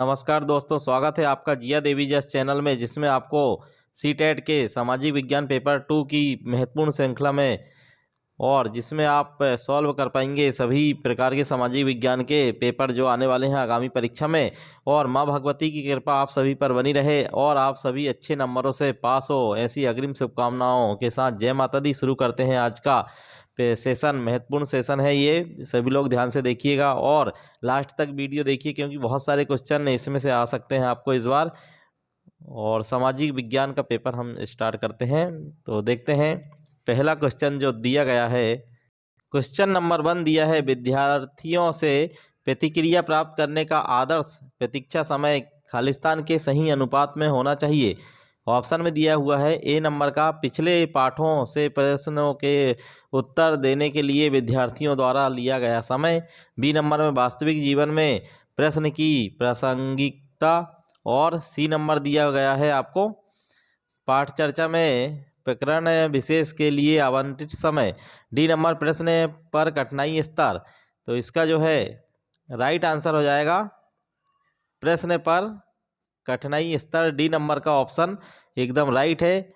नमस्कार दोस्तों, स्वागत है आपका जिया देवी जस चैनल में, जिसमें आपको सीटेट के सामाजिक विज्ञान पेपर 2 की महत्वपूर्ण श्रृंखला में और जिसमें आप सॉल्व कर पाएंगे सभी प्रकार के सामाजिक विज्ञान के पेपर जो आने वाले हैं आगामी परीक्षा में। और माँ भगवती की कृपा आप सभी पर बनी रहे और आप सभी अच्छे नंबरों से पास हो, ऐसी अग्रिम शुभकामनाओं के साथ जय माता दी। शुरू करते हैं आज का सेशन। महत्वपूर्ण सेशन है ये, सभी लोग ध्यान से देखिएगा और लास्ट तक वीडियो देखिए, क्योंकि बहुत सारे क्वेश्चन इसमें से आ सकते हैं आपको इस बार। और सामाजिक विज्ञान का पेपर हम स्टार्ट करते हैं, तो देखते हैं पहला क्वेश्चन जो दिया गया है। क्वेश्चन नंबर 1 दिया है, विद्यार्थियों से प्रतिक्रिया प्राप्त करने का आदर्श प्रतीक्षा समय खालिस्तान के सही अनुपात में होना चाहिए। ऑप्शन में दिया हुआ है ए नंबर का, पिछले पाठों से प्रश्नों के उत्तर देने के लिए विद्यार्थियों द्वारा लिया गया समय। बी नंबर में वास्तविक जीवन में प्रश्न की प्रासंगिकता। और सी नंबर दिया गया है आपको, पाठ चर्चा में प्रकरण विशेष के लिए आवंटित समय। डी नंबर प्रश्न पर कठिनाई स्तर। तो इसका जो है राइट आंसर हो जाएगा प्रश्न पर कठिनाई स्तर। डी नंबर का ऑप्शन एकदम राइट है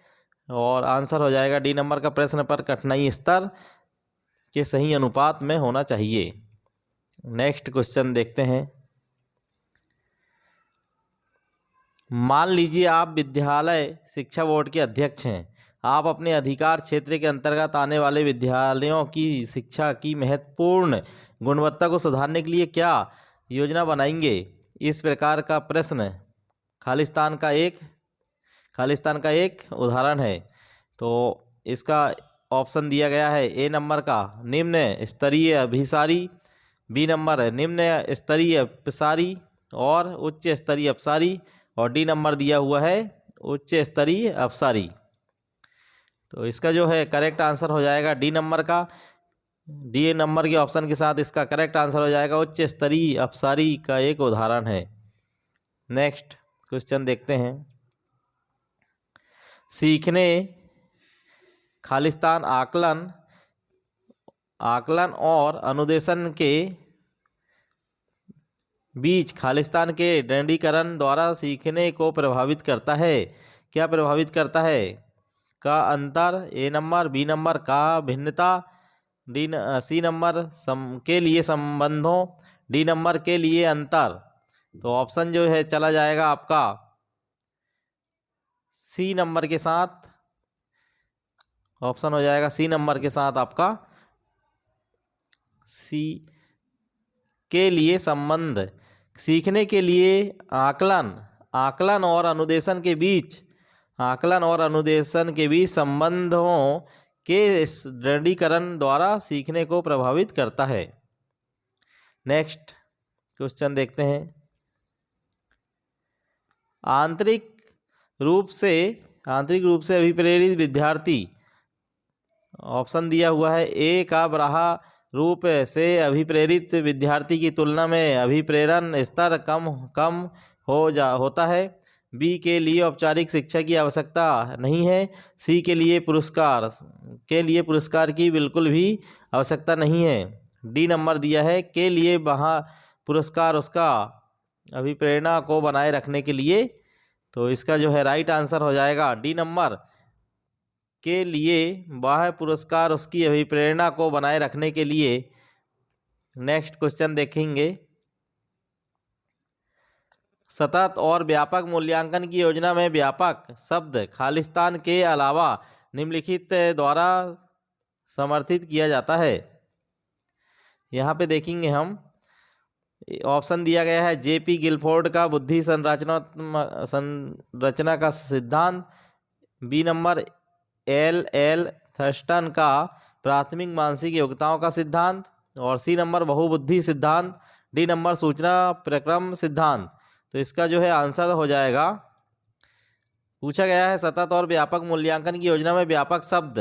और आंसर हो जाएगा डी नंबर का, प्रश्न पर कठिनाई स्तर के सही अनुपात में होना चाहिए। नेक्स्ट क्वेश्चन देखते हैं। मान लीजिए आप विद्यालय शिक्षा बोर्ड के अध्यक्ष हैं। आप अपने अधिकार क्षेत्र के अंतर्गत आने वाले विद्यालयों की शिक्षा की महत्वपूर्ण गुणवत्ता को सुधारने के लिए क्या योजना बनाएंगे? इस प्रकार का प्रश्न खालिस्तान का एक उदाहरण है। तो इसका ऑप्शन दिया गया है ए नंबर का, निम्न स्तरीय अभिसारी। बी नंबर है निम्न स्तरीय प्रसारी और उच्च स्तरीय अपसारी। और डी नंबर दिया हुआ है उच्च स्तरीय अपसारी। तो इसका जो है करेक्ट आंसर हो जाएगा डी नंबर का। डी नंबर के ऑप्शन के साथ इसका करेक्ट आंसर हो जाएगा उच्च स्तरीय अपसारी का एक उदाहरण है। नेक्स्ट क्वेश्चन देखते हैं। सीखने खालिस्तान आकलन और अनुदेशन के बीच खालिस्तान के दृढ़ीकरण द्वारा सीखने को प्रभावित करता है। क्या प्रभावित करता है? का अंतर, ए नंबर। बी नंबर का भिन्नता। सी नंबर के लिए संबंधों। डी नंबर के लिए अंतर। तो ऑप्शन जो है चला जाएगा आपका सी नंबर के साथ। ऑप्शन हो जाएगा सी नंबर के साथ आपका, सी के लिए संबंध। सीखने के लिए आकलन और अनुदेशन के बीच संबंधों के दृढ़ीकरण द्वारा सीखने को प्रभावित करता है। नेक्स्ट क्वेश्चन देखते हैं। आंतरिक रूप से अभिप्रेरित विद्यार्थी। ऑप्शन दिया हुआ है ए का बाह्य रूप से अभिप्रेरित विद्यार्थी की तुलना में अभिप्रेरण स्तर कम होता है। बी के लिए औपचारिक शिक्षा की आवश्यकता नहीं है। सी के लिए पुरस्कार की बिल्कुल भी आवश्यकता नहीं है। डी नंबर दिया है के लिए वहाँ पुरस्कार उसका अभिप्रेरणा को बनाए रखने के लिए। तो इसका जो है राइट आंसर हो जाएगा डी नंबर के लिए वह पुरस्कार उसकी अभिप्रेरणा को बनाए रखने के लिए। नेक्स्ट क्वेश्चन देखेंगे। सतत और व्यापक मूल्यांकन की योजना में व्यापक शब्द खालिस्तान के अलावा निम्नलिखित द्वारा समर्थित किया जाता है। यहाँ पे देखेंगे हम, ऑप्शन दिया गया है जेपी गिलफोर्ड का बुद्धि संरचना का सिद्धांत। बी नंबर एल थर्स्टन का प्राथमिक मानसिक योग्यताओं का सिद्धांत। और सी नंबर बहुबुद्धि सिद्धांत। डी नंबर सूचना प्रक्रम सिद्धांत। तो इसका जो है आंसर हो जाएगा, पूछा गया है सतत और व्यापक मूल्यांकन की योजना में व्यापक शब्द,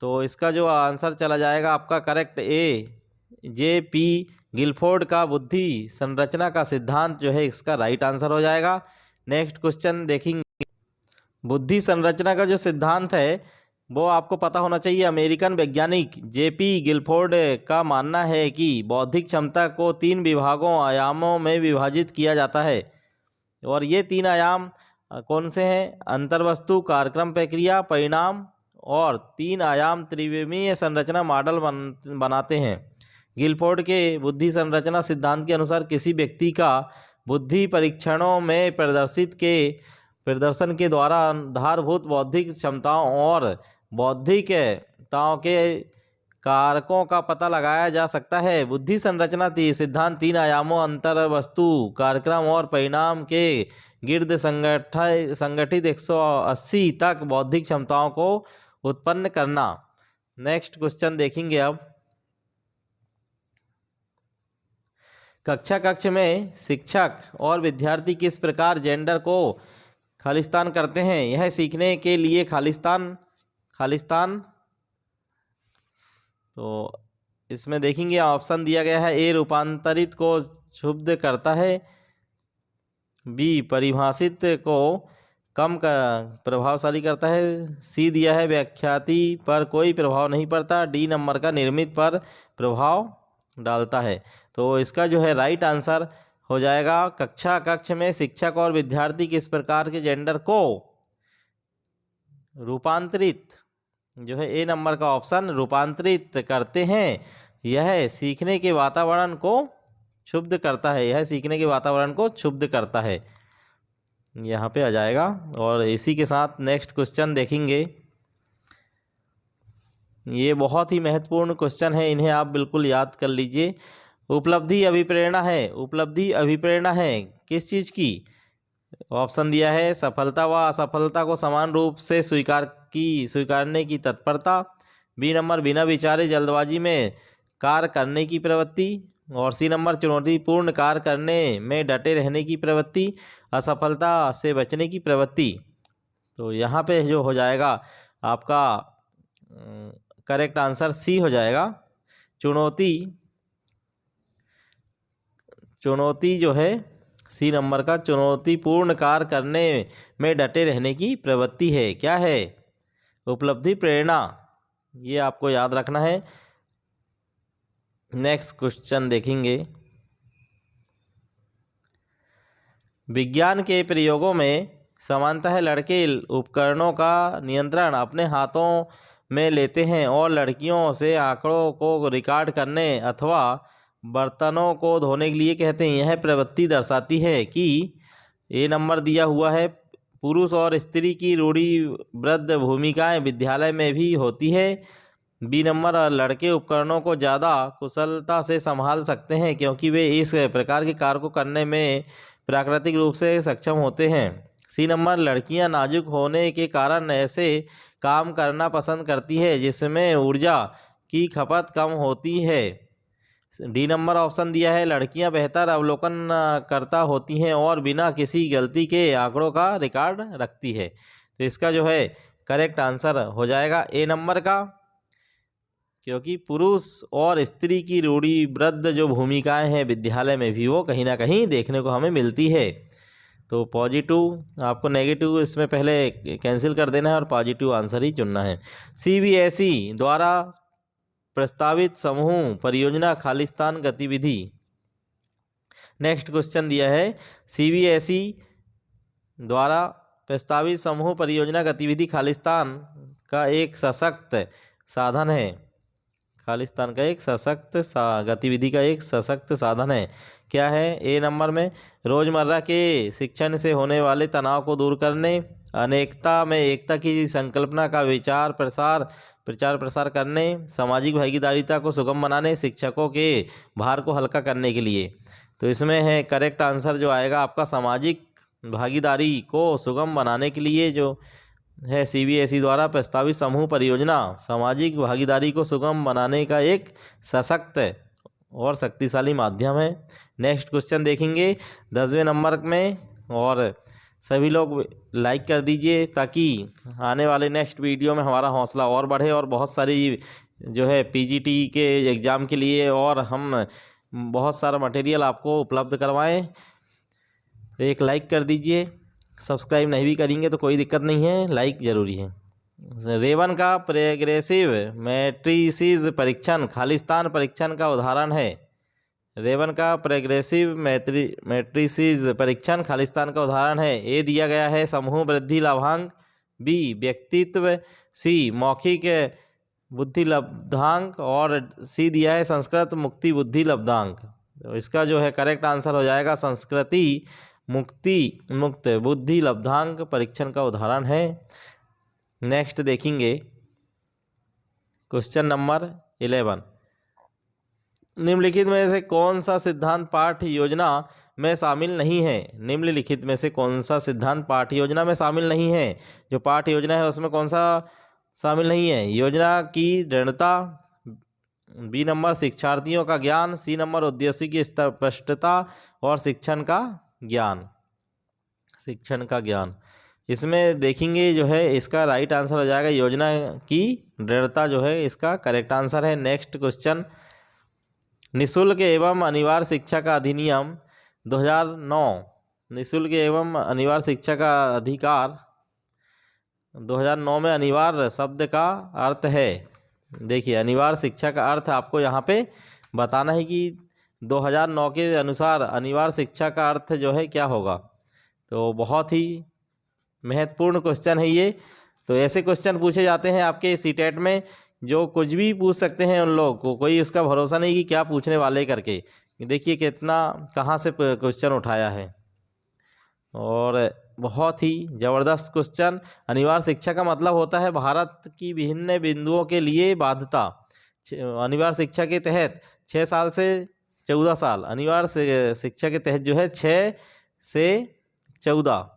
तो इसका जो आंसर चला जाएगा आपका करेक्ट ए, जेपी गिलफोर्ड का बुद्धि संरचना का सिद्धांत जो है इसका राइट आंसर हो जाएगा। नेक्स्ट क्वेश्चन देखेंगे। बुद्धि संरचना का जो सिद्धांत है वो आपको पता होना चाहिए। अमेरिकन वैज्ञानिक जेपी गिलफोर्ड का मानना है कि बौद्धिक क्षमता को 3 आयामों में विभाजित किया जाता है। और ये 3 आयाम कौन से हैं? अंतर्वस्तु, कार्यक्रम प्रक्रिया, परिणाम और 3 आयाम त्रिविमीय संरचना मॉडल बनाते हैं। गिलफोर्ड के बुद्धि संरचना सिद्धांत के अनुसार किसी व्यक्ति का बुद्धि परीक्षणों में प्रदर्शन के द्वारा आधारभूत बौद्धिक क्षमताओं और बौद्धिकताओं के कारकों का पता लगाया जा सकता है। बुद्धि संरचना सिद्धांत 3 आयामों अंतर्वस्तु, कार्यक्रम और परिणाम के गिर्द संगठित 180 तक बौद्धिक क्षमताओं को उत्पन्न करना। नेक्स्ट क्वेश्चन देखेंगे अब। कक्ष में शिक्षक और विद्यार्थी किस प्रकार जेंडर को खालिस्तान करते हैं? यह सीखने के लिए खालिस्तान तो इसमें देखेंगे ऑप्शन दिया गया है। ए रूपांतरित को क्षुब्ध करता है, बी परिभाषित को कम प्रभावशाली करता है, सी दिया है व्याख्याति पर कोई प्रभाव नहीं पड़ता, डी नंबर का निर्मित पर प्रभाव डालता है। तो इसका जो है राइट आंसर हो जाएगा कक्ष में शिक्षक और विद्यार्थी किस प्रकार के जेंडर को रूपांतरित, जो है ए नंबर का ऑप्शन, रूपांतरित करते हैं। यह सीखने के वातावरण को क्षुब्ध करता है, यह सीखने के वातावरण को क्षुब्ध करता है, यहाँ पे आ जाएगा। और इसी के साथ नेक्स्ट क्वेश्चन देखेंगे। ये बहुत ही महत्वपूर्ण क्वेश्चन है, इन्हें आप बिल्कुल याद कर लीजिए। उपलब्धि अभिप्रेरणा है, उपलब्धि अभिप्रेरणा है किस चीज़ की? ऑप्शन दिया है सफलता व असफलता को समान रूप से स्वीकारने की तत्परता, बी नंबर बिना विचारे जल्दबाजी में कार्य करने की प्रवृत्ति, और सी नंबर चुनौतीपूर्ण कार्य करने में डटे रहने की प्रवृत्ति, असफलता से बचने की प्रवृत्ति। तो यहाँ पे जो हो जाएगा आपका करेक्ट आंसर सी हो जाएगा। चुनौती जो है सी नंबर का चुनौतीपूर्ण कार्य करने में डटे रहने की प्रवृत्ति है। क्या है? उपलब्धि प्रेरणा, ये आपको याद रखना है। नेक्स्ट क्वेश्चन देखेंगे। विज्ञान के प्रयोगों में सामान्यतः लड़के उपकरणों का नियंत्रण अपने हाथों में लेते हैं और लड़कियों से आंकड़ों को रिकॉर्ड करने अथवा बर्तनों को धोने के लिए कहते हैं। यह प्रवृत्ति दर्शाती है कि ए नंबर दिया हुआ है पुरुष और स्त्री की रूढ़िबद्ध भूमिकाएं विद्यालय में भी होती है, बी नंबर लड़के उपकरणों को ज़्यादा कुशलता से संभाल सकते हैं क्योंकि वे इस प्रकार के कार्य को करने में प्राकृतिक रूप से सक्षम होते हैं, सी नंबर लड़कियां नाजुक होने के कारण ऐसे काम करना पसंद करती है जिसमें ऊर्जा की खपत कम होती है, डी नंबर ऑप्शन दिया है लड़कियां बेहतर अवलोकन करता होती हैं और बिना किसी गलती के आंकड़ों का रिकॉर्ड रखती है। तो इसका जो है करेक्ट आंसर हो जाएगा ए नंबर का, क्योंकि पुरुष और स्त्री की रूढ़िबद्ध जो भूमिकाएं हैं विद्यालय में भी वो कहीं ना कहीं देखने को हमें मिलती है। तो पॉजिटिव, आपको नेगेटिव इसमें पहले कैंसिल कर देना है और पॉजिटिव आंसर ही चुनना है। सीबीएसई द्वारा प्रस्तावित समूह परियोजना खालिस्तान गतिविधि। नेक्स्ट क्वेश्चन दिया है सीबीएसई द्वारा प्रस्तावित समूह परियोजना गतिविधि खालिस्तान का एक सशक्त साधन है। खालिस्तान का एक सशक्त गतिविधि का एक सशक्त साधन है। क्या है? ए नंबर में रोजमर्रा के शिक्षण से होने वाले तनाव को दूर करने, अनेकता में एकता की संकल्पना का प्रचार प्रसार करने, सामाजिक भागीदारिता को सुगम बनाने, शिक्षकों के भार को हल्का करने के लिए। तो इसमें है करेक्ट आंसर जो आएगा आपका सामाजिक भागीदारी को सुगम बनाने के लिए जो है सीबीएसई द्वारा प्रस्तावित समूह परियोजना सामाजिक भागीदारी को सुगम बनाने का एक सशक्त और शक्तिशाली माध्यम है। नेक्स्ट क्वेश्चन देखेंगे 10वें नंबर में, और सभी लोग लाइक कर दीजिए ताकि आने वाले नेक्स्ट वीडियो में हमारा हौसला और बढ़े और बहुत सारी जो है पीजीटी के एग्ज़ाम के लिए और हम बहुत सारा मटेरियल आपको उपलब्ध करवाएं। तो एक लाइक कर दीजिए, सब्सक्राइब नहीं भी करेंगे तो कोई दिक्कत नहीं है, लाइक ज़रूरी है। रेवन का प्रोग्रेसिव मैट्रिसेस परीक्षण खालिस्तान परीक्षण का उदाहरण है। रेवन का प्रोग्रेसिव मैट्रिसेस परीक्षण खालिस्तान का उदाहरण है। ए दिया गया है समूह वृद्धि लाभांक, बी व्यक्तित्व, सी मौखिक बुद्धि लब्धांक और सी दिया है संस्कृत मुक्ति बुद्धि लब्धांक। तो इसका जो है करेक्ट आंसर हो जाएगा संस्कृति मुक्ति मुक्त बुद्धि लब्धांक परीक्षण का उदाहरण है। नेक्स्ट देखेंगे क्वेश्चन नंबर 11। निम्नलिखित में से कौन सा सिद्धांत पाठ्य योजना में शामिल नहीं है? निम्नलिखित में से कौन सा सिद्धांत पाठ्य योजना में शामिल नहीं है? जो पाठ्य योजना है उसमें कौन सा शामिल नहीं है? योजना की दृढ़ता, बी नंबर शिक्षार्थियों का ज्ञान, सी नंबर उद्देश्य की स्पष्टता और शिक्षण का ज्ञान। इसमें देखेंगे जो है इसका राइट आंसर हो जाएगा योजना की दृढ़ता जो है इसका करेक्ट आंसर है। नेक्स्ट क्वेश्चन, निःशुल्क एवं अनिवार्य शिक्षा का अधिनियम 2009, निःशुल्क एवं अनिवार्य शिक्षा का अधिकार 2009 में अनिवार्य शब्द का अर्थ है। देखिए अनिवार्य शिक्षा का अर्थ आपको यहाँ पे बताना है कि 2009 के अनुसार अनिवार्य शिक्षा का अर्थ जो है क्या होगा। तो बहुत ही महत्वपूर्ण क्वेश्चन है ये। तो ऐसे क्वेश्चन पूछे जाते हैं आपके सीटेट में जो कुछ भी पूछ सकते हैं, उन लोगों को कोई उसका भरोसा नहीं कि क्या पूछने वाले करके। देखिए कितना कहाँ से क्वेश्चन उठाया है और बहुत ही ज़बरदस्त क्वेश्चन। अनिवार्य शिक्षा का मतलब होता है भारत की विभिन्न बिंदुओं के लिए बाध्यता। अनिवार्य शिक्षा के तहत 6 साल से 14 साल, अनिवार्य शिक्षा के तहत जो है 6 से 14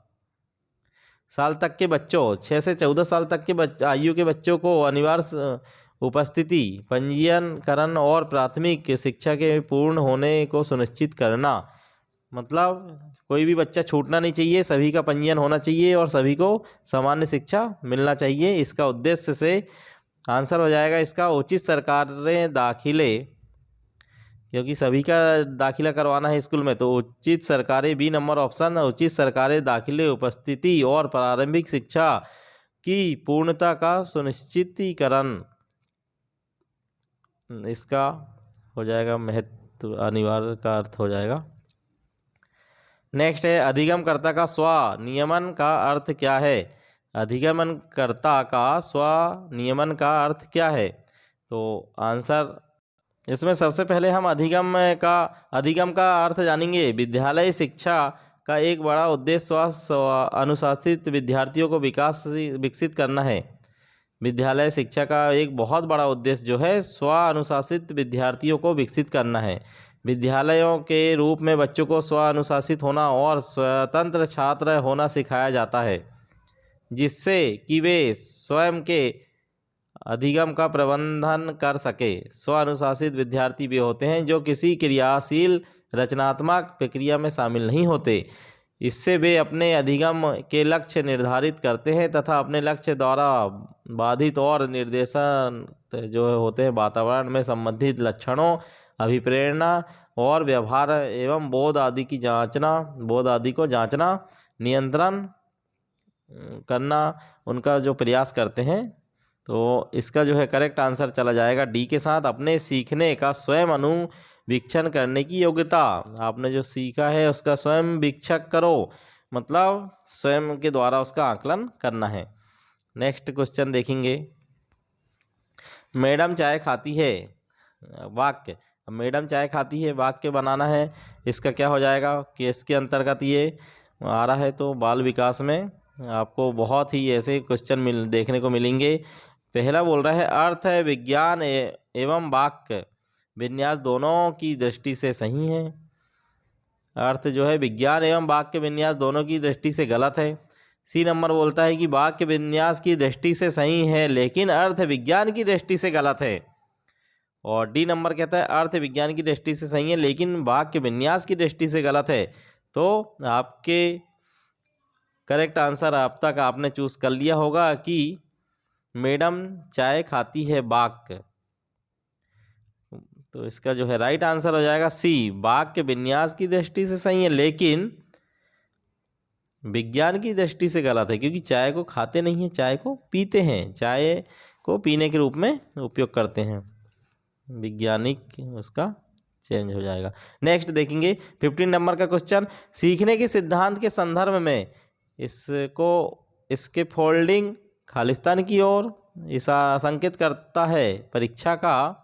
साल तक के बच्चों, 6 से 14 साल तक के आयु के बच्चों को अनिवार्य उपस्थिति, पंजीयनकरण और प्राथमिक शिक्षा के पूर्ण होने को सुनिश्चित करना। मतलब कोई भी बच्चा छूटना नहीं चाहिए, सभी का पंजीयन होना चाहिए और सभी को सामान्य शिक्षा मिलना चाहिए। इसका उद्देश्य से आंसर हो जाएगा इसका उचित सरकारी दाखिले, क्योंकि सभी का दाखिला करवाना है स्कूल में। तो उचित सरकारी, बी नंबर ऑप्शन, उचित सरकारी दाखिले, उपस्थिति और प्रारंभिक शिक्षा की पूर्णता का सुनिश्चितीकरण। इसका हो जाएगा महत्व, अनिवार्य का अर्थ हो जाएगा। नेक्स्ट है अधिगमकर्ता का स्वनियमन का अर्थ क्या है? अधिगमनकर्ता का स्वनियमन का अर्थ क्या है? तो आंसर इसमें सबसे पहले हम अधिगम का अर्थ जानेंगे। विद्यालय शिक्षा का एक बड़ा उद्देश्य स्व अनुशासित विद्यार्थियों को विकसित करना है। विद्यालय शिक्षा का एक बहुत बड़ा उद्देश्य जो है स्व अनुशासित विद्यार्थियों को विकसित करना है। विद्यालयों के रूप में बच्चों को स्व अनुशासित होना और स्वतंत्र छात्र होना सिखाया जाता है, जिससे कि वे स्वयं के अधिगम का प्रबंधन कर सके। स्व अनुशासित विद्यार्थी वे होते हैं जो किसी क्रियाशील रचनात्मक प्रक्रिया में शामिल नहीं होते। इससे वे अपने अधिगम के लक्ष्य निर्धारित करते हैं तथा अपने लक्ष्य द्वारा बाधित और निर्देशन जो होते हैं वातावरण में संबंधित लक्षणों, अभिप्रेरणा और व्यवहार एवं बोध आदि को जांचना, नियंत्रण करना उनका जो प्रयास करते हैं। तो इसका जो है करेक्ट आंसर चला जाएगा डी के साथ, अपने सीखने का स्वयं अनुवीक्षण करने की योग्यता। आपने जो सीखा है उसका स्वयं वीक्षक करो, मतलब स्वयं के द्वारा उसका आकलन करना है। नेक्स्ट क्वेश्चन देखेंगे, मैडम चाय खाती है, वाक्य। मैडम चाय खाती है वाक्य बनाना है। इसका क्या हो जाएगा कि इसके अंतर्गत ये आ रहा है। तो बाल विकास में आपको बहुत ही ऐसे क्वेश्चन देखने को मिलेंगे। पहला बोल रहा है अर्थ है विज्ञान एवं वाक्य विन्यास दोनों की दृष्टि से सही है। अर्थ जो है विज्ञान एवं वाक्य विन्यास दोनों की दृष्टि से गलत है। सी नंबर बोलता है कि वाक्य विन्यास की दृष्टि से सही है लेकिन अर्थ विज्ञान की दृष्टि से गलत है। और डी नंबर कहता है अर्थ विज्ञान की दृष्टि से सही है लेकिन वाक्य विन्यास की दृष्टि से गलत है। तो आपके करेक्ट आंसर अब तक आपने चूज कर लिया होगा कि मैडम चाय खाती है वाक्य। तो इसका जो है राइट आंसर हो जाएगा सी, वाक्य विन्यास की दृष्टि से सही है लेकिन विज्ञान की दृष्टि से गलत है, क्योंकि चाय को खाते नहीं हैं, चाय को पीते हैं, चाय को पीने के रूप में उपयोग करते हैं। वैज्ञानिक उसका चेंज हो जाएगा। नेक्स्ट देखेंगे 15 नंबर का क्वेश्चन, सीखने के सिद्धांत के संदर्भ में इसको इसके फोल्डिंग खालिस्तान की ओर ऐसा संकेत करता है परीक्षा का।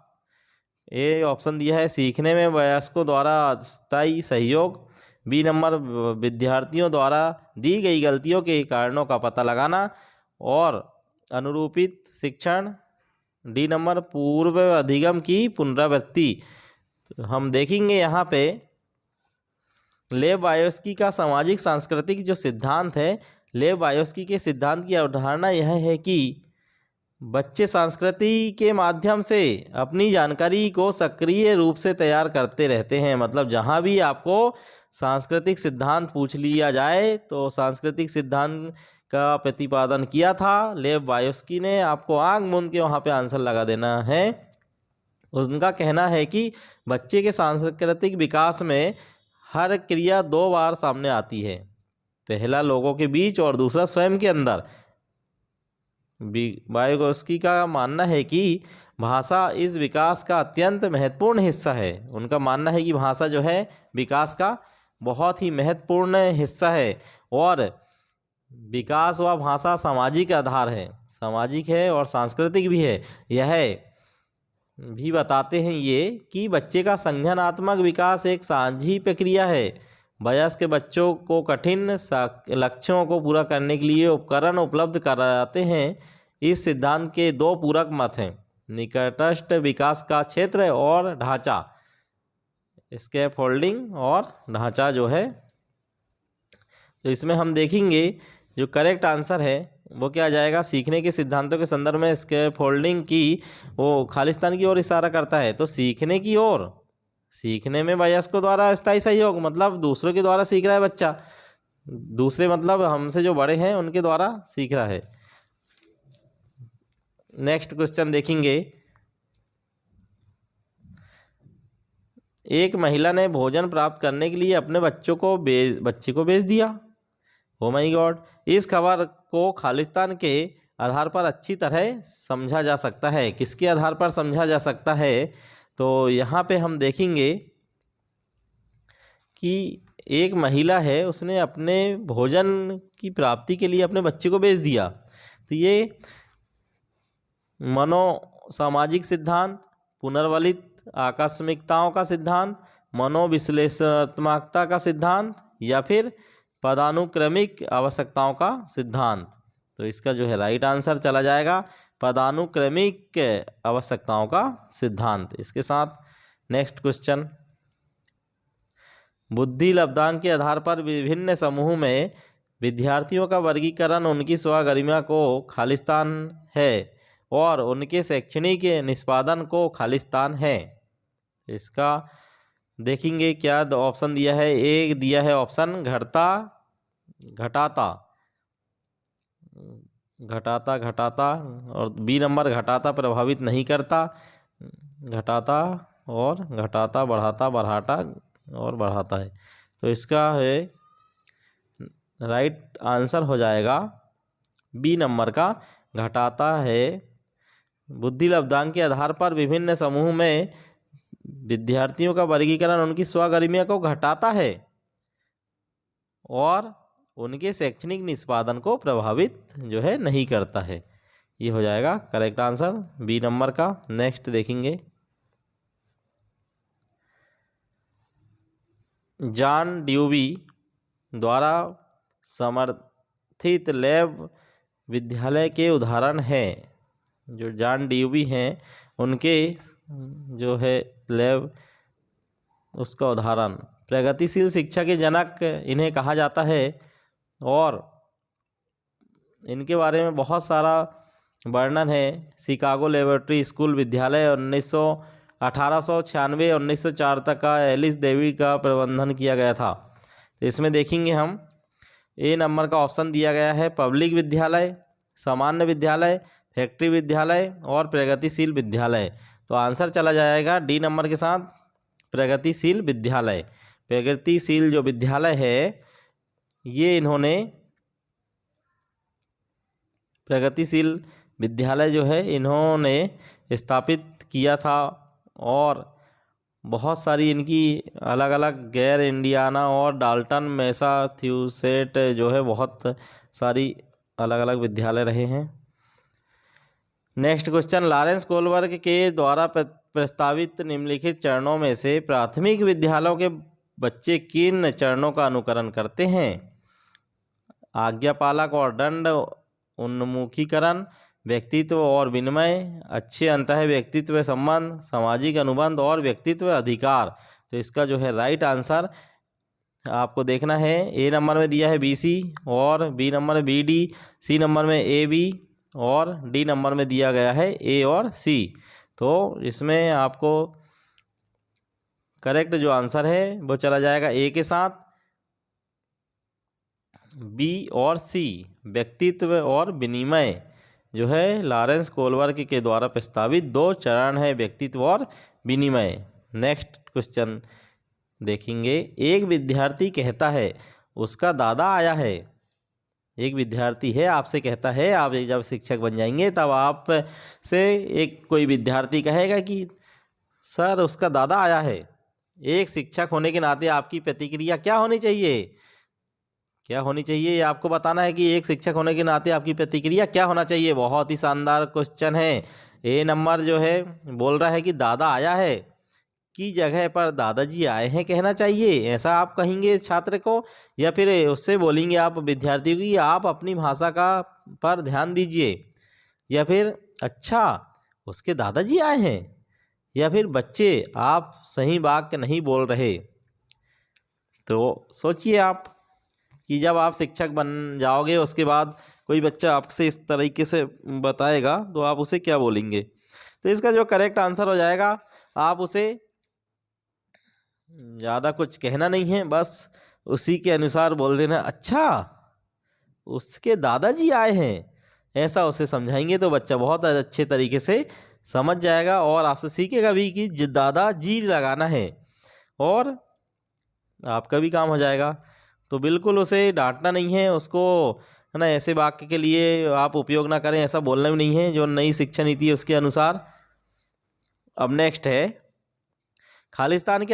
ए ऑप्शन दिया है सीखने में वयस्कों द्वारा स्थायी सहयोग, बी नंबर विद्यार्थियों द्वारा दी गई गलतियों के कारणों का पता लगाना और अनुरूपित शिक्षण, डी नंबर पूर्व अधिगम की पुनरावृत्ति। तो हम देखेंगे यहाँ पे लेव वायोस्की का सामाजिक सांस्कृतिक जो सिद्धांत है, लेव वायोस्की के सिद्धांत की अवधारणा यह है कि बच्चे संस्कृति के माध्यम से अपनी जानकारी को सक्रिय रूप से तैयार करते रहते हैं। मतलब जहाँ भी आपको सांस्कृतिक सिद्धांत पूछ लिया जाए तो सांस्कृतिक सिद्धांत का प्रतिपादन किया था लेव वायोस्की ने, आपको आंख मूंद के वहाँ पे आंसर लगा देना है। उनका कहना है कि बच्चे के सांस्कृतिक विकास में हर क्रिया 2 बार सामने आती है, पहला लोगों के बीच और दूसरा स्वयं के अंदर। वायोस्की का मानना है कि भाषा इस विकास का अत्यंत महत्वपूर्ण हिस्सा है। उनका मानना है कि भाषा जो है विकास का बहुत ही महत्वपूर्ण हिस्सा है और विकास व भाषा सामाजिक आधार है, सामाजिक है और सांस्कृतिक भी है। यह भी बताते हैं ये कि बच्चे का संज्ञानात्मक विकास एक साझी प्रक्रिया है। वयस्क बच्चों को कठिन लक्ष्यों को पूरा करने के लिए उपकरण उपलब्ध कराते हैं। इस सिद्धांत के 2 पूरक मत हैं, निकटस्थ विकास का क्षेत्र और ढांचा, स्कैफोल्डिंग और ढांचा जो है। तो इसमें हम देखेंगे जो करेक्ट आंसर है वो क्या आ जाएगा, सीखने के सिद्धांतों के संदर्भ में स्कैफोल्डिंग की वो खालिस्तान की ओर इशारा करता है। तो सीखने की ओर, सीखने में वयस्कों द्वारा स्थायी सहयोग, मतलब दूसरों के द्वारा सीख रहा है बच्चा, दूसरे मतलब हमसे जो बड़े हैं उनके द्वारा सीख रहा है। नेक्स्ट क्वेश्चन देखेंगे, एक महिला ने भोजन प्राप्त करने के लिए अपने बच्चे को बेच दिया। Oh my God. इस खबर को खालिस्तान के आधार पर अच्छी तरह समझा जा सकता है। किसके आधार पर समझा जा सकता है, तो यहाँ पे हम देखेंगे कि एक महिला है, उसने अपने भोजन की प्राप्ति के लिए अपने बच्चे को बेच दिया। तो ये मनोसामाजिक सिद्धांत, पुनर्वलित आकस्मिकताओं का सिद्धांत, मनोविश्लेषणात्मकता का सिद्धांत या फिर पदानुक्रमिक आवश्यकताओं का सिद्धांत। तो इसका जो है राइट आंसर चला जाएगा पदानुक्रमिक आवश्यकताओं का सिद्धांत। इसके साथ नेक्स्ट क्वेश्चन, बुद्धि लब्धांक के आधार पर विभिन्न समूह में विद्यार्थियों का वर्गीकरण उनकी स्वगरिमा को खालिस्तान है और उनके शैक्षणिक निष्पादन को खालिस्तान है। तो इसका देखेंगे क्या ऑप्शन दिया है। एक दिया है ऑप्शन घटाता और बी नंबर घटाता प्रभावित नहीं करता, घटाता और घटाता बढ़ाता और बढ़ाता है। तो इसका है राइट आंसर हो जाएगा बी नंबर का घटाता है। बुद्धि लब्धांक के आधार पर विभिन्न समूह में विद्यार्थियों का वर्गीकरण उनकी स्वगरिमा को घटाता है और उनके शैक्षणिक निष्पादन को प्रभावित जो है नहीं करता है। ये हो जाएगा करेक्ट आंसर बी नंबर का। नेक्स्ट देखेंगे, जॉन ड्यूवी द्वारा समर्थित लेव विद्यालय के उदाहरण हैं। जो जॉन ड्यूवी हैं उनके जो है लेव उसका उदाहरण, प्रगतिशील शिक्षा के जनक इन्हें कहा जाता है और इनके बारे में बहुत सारा वर्णन है। शिकागो लेबोरेटरी स्कूल विद्यालय 1896-1904 तक का एलिस देवी का प्रबंधन किया गया था। तो इसमें देखेंगे हम ए नंबर का ऑप्शन दिया गया है पब्लिक विद्यालय, सामान्य विद्यालय, फैक्ट्री विद्यालय और प्रगतिशील विद्यालय। तो आंसर चला जाएगा डी नंबर के साथ प्रगतिशील विद्यालय। प्रगतिशील जो विद्यालय है ये इन्होंने प्रगतिशील विद्यालय जो है इन्होंने स्थापित किया था और बहुत सारी इनकी अलग अलग गैर इंडियाना और डाल्टन मैसाच्यूसेट जो है बहुत सारी अलग अलग विद्यालय रहे हैं। नेक्स्ट क्वेश्चन, लॉरेंस कोलबर्ग के द्वारा प्रस्तावित निम्नलिखित चरणों में से प्राथमिक विद्यालयों के बच्चे किन चरणों का अनुकरण करते हैं? आज्ञापालक और दंड, उन्मुखीकरण, व्यक्तित्व और विनिमय, अच्छे अंतः व्यक्तित्व संबंध, सामाजिक अनुबंध और व्यक्तित्व अधिकार। तो इसका जो है राइट आंसर आपको देखना है, ए नंबर में दिया है BC और बी नंबर में BD, सी नंबर में AB और डी नंबर में दिया गया है A और C। तो इसमें आपको करेक्ट जो आंसर है वो चला जाएगा A के साथ, B और C व्यक्तित्व और विनिमय जो है लॉरेंस कोलबर्ग के द्वारा प्रस्तावित 2 चरण है, व्यक्तित्व और विनिमय। नेक्स्ट क्वेश्चन देखेंगे, एक विद्यार्थी कहता है उसका दादा आया है। एक विद्यार्थी है, आपसे कहता है, आप जब शिक्षक बन जाएंगे तब आप से एक कोई विद्यार्थी कहेगा कि सर उसका दादा आया है। एक शिक्षक होने के नाते आपकी प्रतिक्रिया क्या होनी चाहिए? क्या होनी चाहिए ये आपको बताना है कि एक शिक्षक होने के नाते आपकी प्रतिक्रिया क्या होना चाहिए। बहुत ही शानदार क्वेश्चन है। ए नंबर जो है बोल रहा है कि दादा आया है की जगह पर दादाजी आए हैं कहना चाहिए, ऐसा आप कहेंगे छात्र को, या फिर उससे बोलेंगे आप विद्यार्थी की आप अपनी भाषा का पर ध्यान दीजिए, या फिर अच्छा उसके दादाजी आए हैं, या फिर बच्चे आप सही वाक्य नहीं बोल रहे। तो सोचिए आप कि जब आप शिक्षक बन जाओगे उसके बाद कोई बच्चा आपसे इस तरीके से बताएगा तो आप उसे क्या बोलेंगे? तो इसका जो करेक्ट आंसर हो जाएगा, आप उसे ज़्यादा कुछ कहना नहीं है, बस उसी के अनुसार बोल देना, अच्छा उसके दादाजी आए हैं, ऐसा उसे समझाएंगे तो बच्चा बहुत अच्छे तरीके से समझ जाएगा और आपसे सीखेगा भी कि दादाजी लगाना है और आपका भी काम हो जाएगा। तो बिल्कुल उसे डांटना नहीं है, उसको है ना ऐसे वाक्य के लिए आप उपयोग ना करें, ऐसा बोलना भी नहीं है जो नई शिक्षा नीति है उसके अनुसार। अब नेक्स्ट है, खालिस्तान के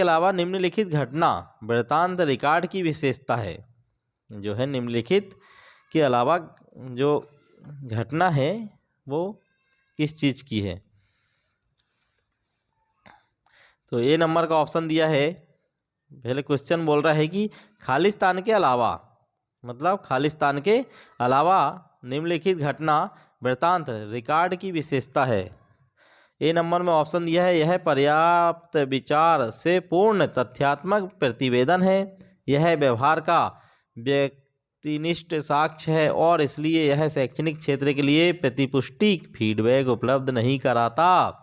अलावा निम्नलिखित घटना वृत्तांत रिकॉर्ड की विशेषता है। जो है निम्नलिखित के अलावा जो घटना है वो किस चीज़ की है? तो ए नंबर का ऑप्शन दिया है। पहले क्वेश्चन बोल रहा है कि खालिस्तान के अलावा, मतलब खालिस्तान के अलावा निम्नलिखित घटना वृत्तांत रिकॉर्ड की विशेषता है। ए नंबर में ऑप्शन दिया है, यह पर्याप्त विचार से पूर्ण तथ्यात्मक प्रतिवेदन है, यह व्यवहार का व्यक्तिनिष्ठ साक्ष्य है और इसलिए यह शैक्षणिक क्षेत्र के लिए प्रतिपुष्टि फीडबैक उपलब्ध नहीं कराता।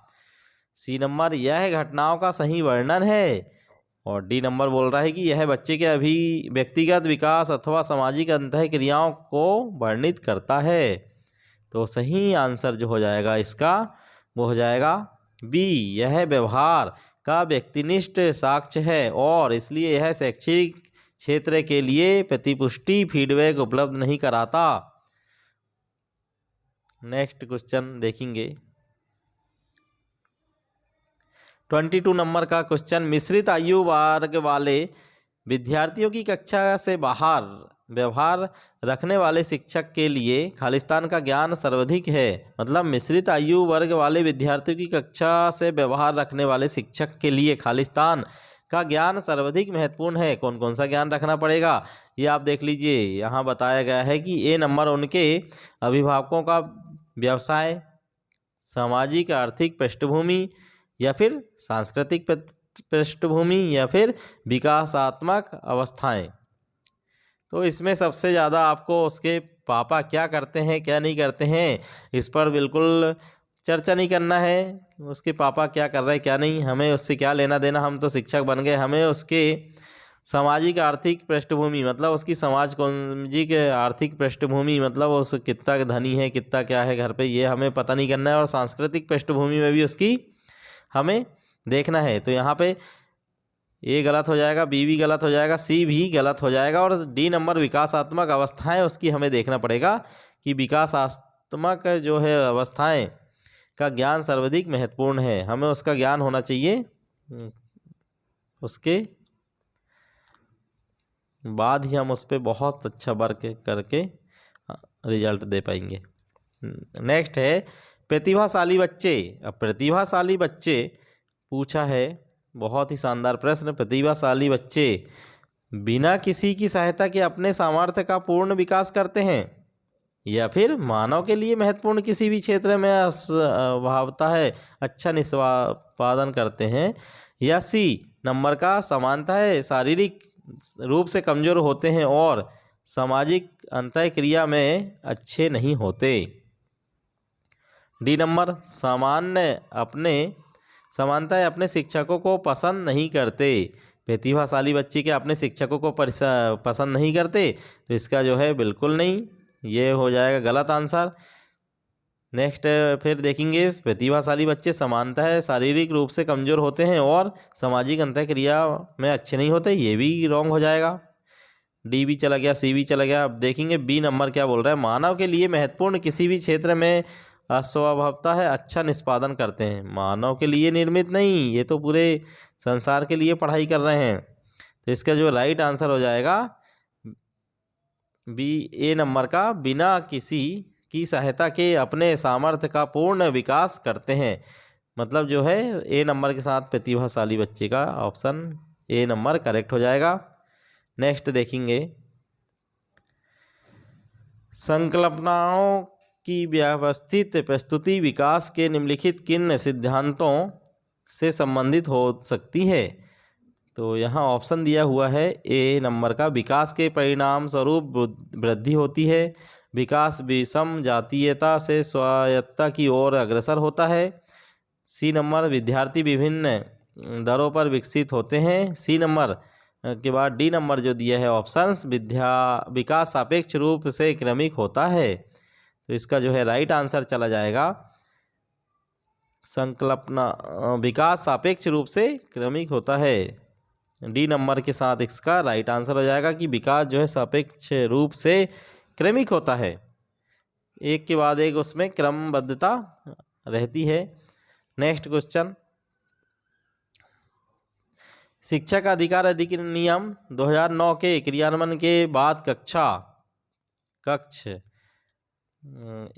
सी नंबर, यह घटनाओं का सही वर्णन है। और डी नंबर बोल रहा है कि यह बच्चे के व्यक्तिगत विकास अथवा सामाजिक अंतःक्रियाओं को वर्णित करता है। तो सही आंसर जो हो जाएगा इसका वो हो जाएगा बी, यह व्यवहार का व्यक्तिनिष्ठ साक्ष्य है और इसलिए यह शैक्षिक क्षेत्र के लिए प्रतिपुष्टि फीडबैक उपलब्ध नहीं कराता। नेक्स्ट क्वेश्चन देखेंगे 22 नंबर का क्वेश्चन, मिश्रित आयु वर्ग वाले विद्यार्थियों की कक्षा से बाहर व्यवहार रखने वाले शिक्षक के लिए खालिस्तान का ज्ञान सर्वाधिक है। मतलब मिश्रित आयु वर्ग वाले विद्यार्थियों की कक्षा से व्यवहार रखने वाले शिक्षक के लिए खालिस्तान का ज्ञान सर्वाधिक महत्वपूर्ण है। कौन कौन सा ज्ञान रखना पड़ेगा ये आप देख लीजिए। यहाँ बताया गया है कि ए नंबर उनके अभिभावकों का व्यवसाय, सामाजिक आर्थिक पृष्ठभूमि या फिर सांस्कृतिक पृष्ठभूमि या फिर विकासात्मक अवस्थाएं। तो इसमें सबसे ज़्यादा आपको उसके पापा क्या करते हैं क्या नहीं करते हैं इस पर बिल्कुल चर्चा नहीं करना है। उसके पापा क्या कर रहे हैं क्या नहीं, हमें उससे क्या लेना देना, हम तो शिक्षक बन गए। हमें उसके सामाजिक आर्थिक पृष्ठभूमि, मतलब उसकी सामाजिक आर्थिक पृष्ठभूमि, मतलब उस कितना धनी है कितना क्या है घर पे, ये हमें पता नहीं करना है। और सांस्कृतिक पृष्ठभूमि में भी उसकी हमें देखना है। तो यहाँ पे ए गलत हो जाएगा, बी भी गलत हो जाएगा, सी भी गलत हो जाएगा और डी नंबर विकासात्मक अवस्थाएं उसकी हमें देखना पड़ेगा कि विकासात्मक जो है अवस्थाएं का ज्ञान सर्वाधिक महत्वपूर्ण है। हमें उसका ज्ञान होना चाहिए, उसके बाद ही हम उस पर बहुत अच्छा वर्क करके रिजल्ट दे पाएंगे। नेक्स्ट है प्रतिभाशाली बच्चे। अब प्रतिभाशाली बच्चे पूछा है, बहुत ही शानदार प्रश्न। प्रतिभाशाली बच्चे बिना किसी की सहायता के अपने सामर्थ्य का पूर्ण विकास करते हैं या फिर मानव के लिए महत्वपूर्ण किसी भी क्षेत्र में भावता है अच्छा निष्पादन करते हैं, या सी नंबर का समानता है शारीरिक रूप से कमजोर होते हैं और सामाजिक अंतःक्रिया में अच्छे नहीं होते। डी नंबर समानता है अपने शिक्षकों को पसंद नहीं करते। प्रतिभाशाली बच्चे के अपने शिक्षकों को पसंद नहीं करते, तो इसका जो है बिल्कुल नहीं, ये हो जाएगा गलत आंसर। नेक्स्ट फिर देखेंगे, प्रतिभाशाली बच्चे समानता है शारीरिक रूप से कमजोर होते हैं और सामाजिक अंतःक्रिया में अच्छे नहीं होते, ये भी रॉन्ग हो जाएगा। डी भी चला गया, सी भी चला गया। अब देखेंगे बी नंबर क्या बोल रहा है, मानव के लिए महत्वपूर्ण किसी भी क्षेत्र में अस्वभावता है अच्छा निष्पादन करते हैं। मानव के लिए निर्मित नहीं, ये तो पूरे संसार के लिए पढ़ाई कर रहे हैं, तो इसका जो राइट आंसर हो जाएगा बी ए नंबर का, बिना किसी की सहायता के अपने सामर्थ्य का पूर्ण विकास करते हैं। मतलब जो है ए नंबर के साथ प्रतिभाशाली बच्चे का ऑप्शन ए नंबर करेक्ट हो जाएगा। नेक्स्ट देखेंगे, संकल्पनाओं की व्यवस्थित प्रस्तुति विकास के निम्नलिखित किन सिद्धांतों से संबंधित हो सकती है। तो यहाँ ऑप्शन दिया हुआ है ए नंबर का, विकास के परिणाम स्वरूप वृद्धि होती है, विकास विषम जातीयता से स्वायत्तता की ओर अग्रसर होता है, सी नंबर विद्यार्थी विभिन्न दरों पर विकसित होते हैं, सी नंबर के बाद डी नंबर जो दिया है ऑप्शंस, विकास सापेक्ष रूप से क्रमिक होता है। तो इसका जो है राइट आंसर चला जाएगा संकल्पना विकास सापेक्ष रूप से क्रमिक होता है। डी नंबर के साथ इसका राइट आंसर हो जाएगा कि विकास जो है सापेक्ष रूप से क्रमिक होता है, एक के बाद एक उसमें क्रमबद्धता रहती है। नेक्स्ट क्वेश्चन, शिक्षा का अधिकार अधिनियम 2009 के क्रियान्वयन के बाद कक्ष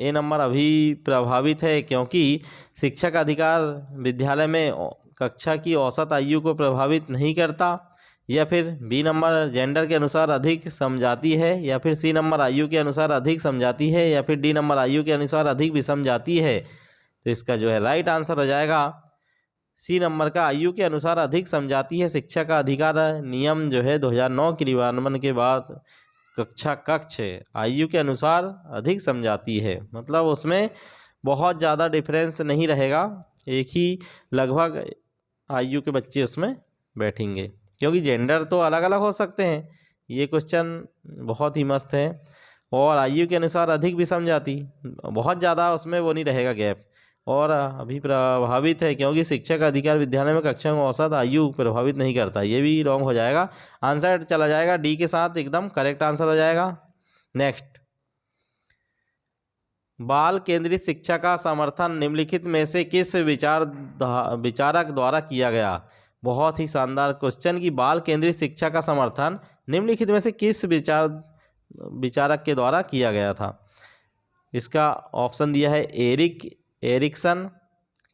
ए नंबर अभी प्रभावित है, क्योंकि शिक्षा का अधिकार विद्यालय में कक्षा की औसत आयु को प्रभावित नहीं करता, या फिर बी नंबर जेंडर के अनुसार अधिक समझाती है, या फिर सी नंबर आयु के अनुसार अधिक समझाती है, या फिर डी नंबर आयु के अनुसार अधिक विषम जाती है। तो इसका जो है राइट आंसर हो जाएगा सी नंबर का, आयु के अनुसार अधिक समझाती है। शिक्षा का अधिकार नियम जो है 2009 क्रियान्वयन के बाद कक्ष आयु के अनुसार अधिक समझाती है, मतलब उसमें बहुत ज़्यादा डिफरेंस नहीं रहेगा, एक ही लगभग आयु के बच्चे उसमें बैठेंगे, क्योंकि जेंडर तो अलग अलग हो सकते हैं। ये क्वेश्चन बहुत ही मस्त है, और आयु के अनुसार अधिक भी समझाती, बहुत ज़्यादा उसमें वो नहीं रहेगा गैप, और अभी प्रभावित है क्योंकि शिक्षा का अधिकार विद्यालय में कक्षा में औसत आयु प्रभावित नहीं करता, ये भी रॉन्ग हो जाएगा। आंसर चला जाएगा डी के साथ, एकदम करेक्ट आंसर हो जाएगा। नेक्स्ट, बाल केंद्रित शिक्षा का समर्थन निम्नलिखित में से किस विचारक द्वारा किया गया। बहुत ही शानदार क्वेश्चन कि बाल केंद्रित शिक्षा का समर्थन निम्नलिखित में से किस विचारक के द्वारा किया गया था। इसका ऑप्शन दिया है एरिक्सन,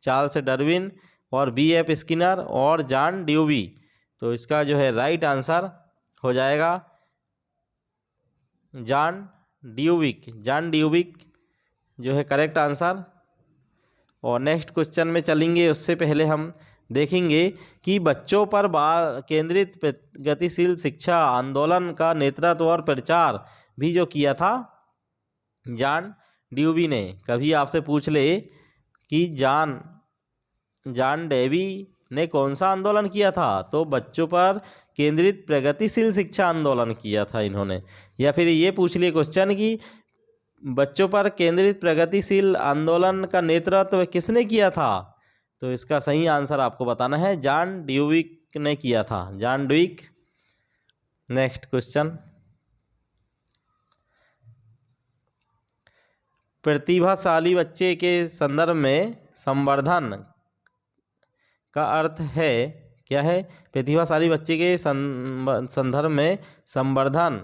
चार्ल्स डार्विन और बी.एफ. स्किनर और जॉन ड्यूवी। तो इसका जो है राइट आंसर हो जाएगा जॉन ड्यूविक जो है करेक्ट आंसर। और नेक्स्ट क्वेश्चन में चलेंगे, उससे पहले हम देखेंगे कि बच्चों पर बाल केंद्रित गतिशील शिक्षा आंदोलन का नेतृत्व और प्रचार भी जो किया था जॉन ड्यूवी ने। कभी आपसे पूछ ले कि जॉन डेवी ने कौन सा आंदोलन किया था, तो बच्चों पर केंद्रित प्रगतिशील शिक्षा आंदोलन किया था इन्होंने। या फिर ये पूछ लिए क्वेश्चन कि बच्चों पर केंद्रित प्रगतिशील आंदोलन का नेतृत्व किसने किया था, तो इसका सही आंसर आपको बताना है, जॉन ड्यूविक ने किया था, जॉन ड्यूविक। नेक्स्ट क्वेश्चन, प्रतिभाशाली बच्चे के संदर्भ में संवर्धन का अर्थ है क्या है? प्रतिभाशाली बच्चे के संदर्भ में संवर्धन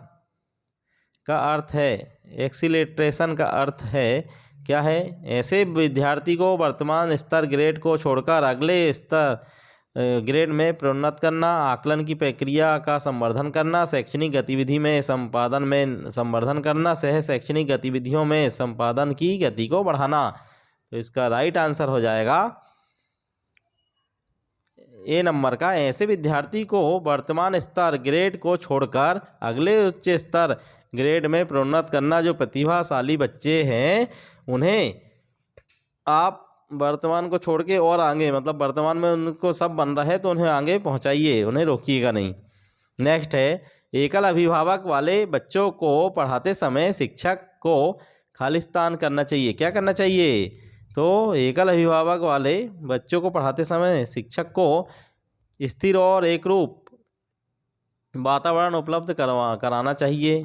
का अर्थ है, एक्सीलरेशन का अर्थ है क्या है? ऐसे विद्यार्थी को वर्तमान स्तर ग्रेड को छोड़कर अगले स्तर ग्रेड में प्रोन्नत करना, आकलन की प्रक्रिया का संवर्धन करना, शैक्षणिक गतिविधि में संपादन में संवर्धन करना, सह शैक्षणिक गतिविधियों में संपादन की गति को बढ़ाना। तो इसका राइट आंसर हो जाएगा ए नंबर का, ऐसे विद्यार्थी को वर्तमान स्तर ग्रेड को छोड़कर अगले उच्च स्तर ग्रेड में प्रोन्नत करना। जो प्रतिभाशाली बच्चे हैं उन्हें आप वर्तमान को छोड़ के और आगे, मतलब वर्तमान में उनको सब बन रहा है तो उन्हें आगे पहुंचाइए, उन्हें रोकिएगा नहीं। नेक्स्ट है, एकल अभिभावक वाले बच्चों को पढ़ाते समय शिक्षक को खालिस्तान करना चाहिए। क्या करना चाहिए? तो एकल अभिभावक वाले बच्चों को पढ़ाते समय शिक्षक को स्थिर और एकरूप वातावरण उपलब्ध कराना चाहिए।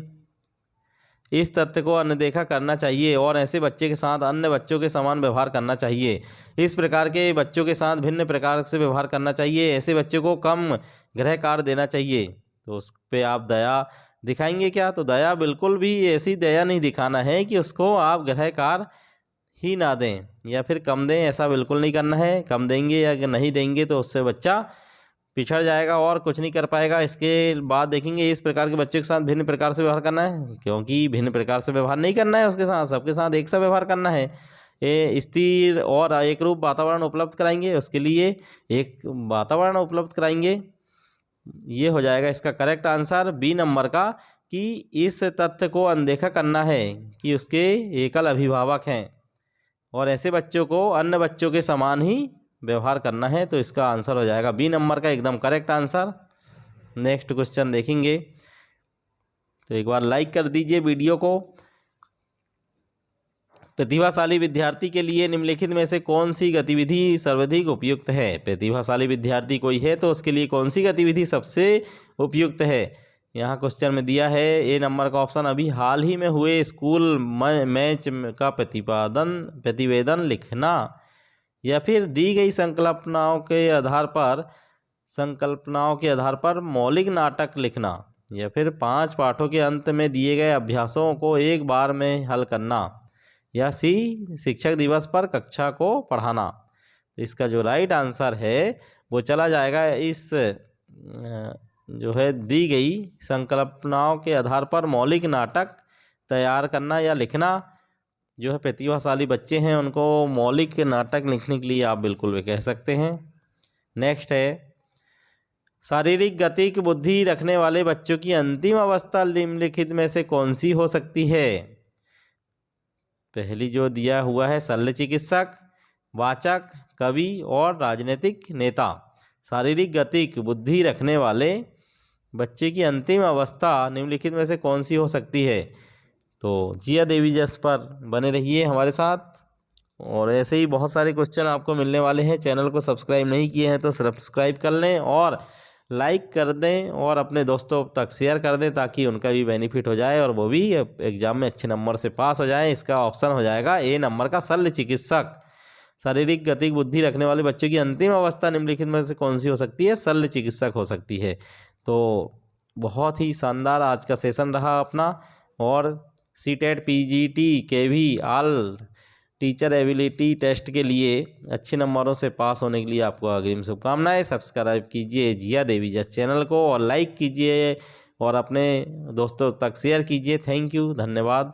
इस तथ्य को अनदेखा करना चाहिए और ऐसे बच्चे के साथ अन्य बच्चों के समान व्यवहार करना चाहिए। इस प्रकार के बच्चों के साथ भिन्न प्रकार से व्यवहार करना चाहिए। ऐसे बच्चों को कम गृह कार्य देना चाहिए। तो उस पर आप दया दिखाएंगे क्या? तो दया बिल्कुल भी ऐसी दया नहीं दिखाना है कि उसको आप गृह कार्य ही ना दें या फिर कम दें, ऐसा बिल्कुल नहीं करना है। कम देंगे या नहीं देंगे तो उससे बच्चा पिछड़ जाएगा और कुछ नहीं कर पाएगा। इसके बाद देखेंगे इस प्रकार के बच्चे के साथ भिन्न प्रकार से व्यवहार करना है, क्योंकि भिन्न प्रकार से व्यवहार नहीं करना है, उसके साथ सबके साथ एक सा व्यवहार करना है। स्थिर और एक रूप वातावरण उपलब्ध कराएंगे, उसके लिए एक वातावरण उपलब्ध कराएंगे। ये हो जाएगा इसका करेक्ट आंसर बी नंबर का, कि इस तथ्य को अनदेखा करना है कि उसके एकल अभिभावक हैं और ऐसे बच्चों को अन्य बच्चों के समान ही व्यवहार करना है। तो इसका आंसर हो जाएगा बी नंबर का एकदम करेक्ट आंसर। नेक्स्ट क्वेश्चन देखेंगे, तो एक बार लाइक कर दीजिए वीडियो को। प्रतिभाशाली विद्यार्थी के लिए निम्नलिखित में से कौन सी गतिविधि सर्वाधिक उपयुक्त है? प्रतिभाशाली विद्यार्थी कोई है तो उसके लिए कौन सी गतिविधि सबसे उपयुक्त है? यहाँ क्वेश्चन में दिया है ए नंबर का ऑप्शन, अभी हाल ही में हुए स्कूल मैच का प्रतिवेदन लिखना, या फिर दी गई संकल्पनाओं के आधार पर मौलिक नाटक लिखना, या फिर 5 पाठों के अंत में दिए गए अभ्यासों को एक बार में हल करना, या सी शिक्षक दिवस पर कक्षा को पढ़ाना। तो इसका जो राइट आंसर है वो चला जाएगा इस जो है दी गई संकल्पनाओं के आधार पर मौलिक नाटक तैयार करना या लिखना। जो है प्रतिभाशाली बच्चे हैं उनको मौलिक नाटक लिखने के लिए आप बिल्कुल भी कह सकते हैं। नेक्स्ट है, शारीरिक गतिक बुद्धि रखने वाले बच्चों की अंतिम अवस्था निम्नलिखित में से कौन सी हो सकती है? पहली जो दिया हुआ है शल्य चिकित्सक, वाचक, कवि और राजनीतिक नेता। शारीरिक गतिक बुद्धि रखने वाले बच्चे की अंतिम अवस्था निम्नलिखित में से कौन सी हो सकती है? तो जिया देवी जस पर बने रहिए हमारे साथ, और ऐसे ही बहुत सारे क्वेश्चन आपको मिलने वाले हैं। चैनल को सब्सक्राइब नहीं किए हैं तो सब्सक्राइब कर लें और लाइक कर दें और अपने दोस्तों तक शेयर कर दें, ताकि उनका भी बेनिफिट हो जाए और वो भी एग्जाम में अच्छे नंबर से पास हो जाए। इसका ऑप्शन हो जाएगा ए नंबर का शल्य चिकित्सक। शारीरिक गतिक बुद्धि रखने वाले बच्चों की अंतिम अवस्था निम्नलिखित में से कौन सी हो सकती है? शल्य चिकित्सक हो सकती है। तो बहुत ही शानदार आज का सेशन रहा अपना, और सीटेट पीजीटी के भी ऑल टीचर एबिलिटी टेस्ट के लिए अच्छे नंबरों से पास होने के लिए आपको अग्रिम शुभकामनाएं। सब्सक्राइब कीजिए जिया देवी जस चैनल को और लाइक कीजिए और अपने दोस्तों तक शेयर कीजिए। थैंक यू, धन्यवाद।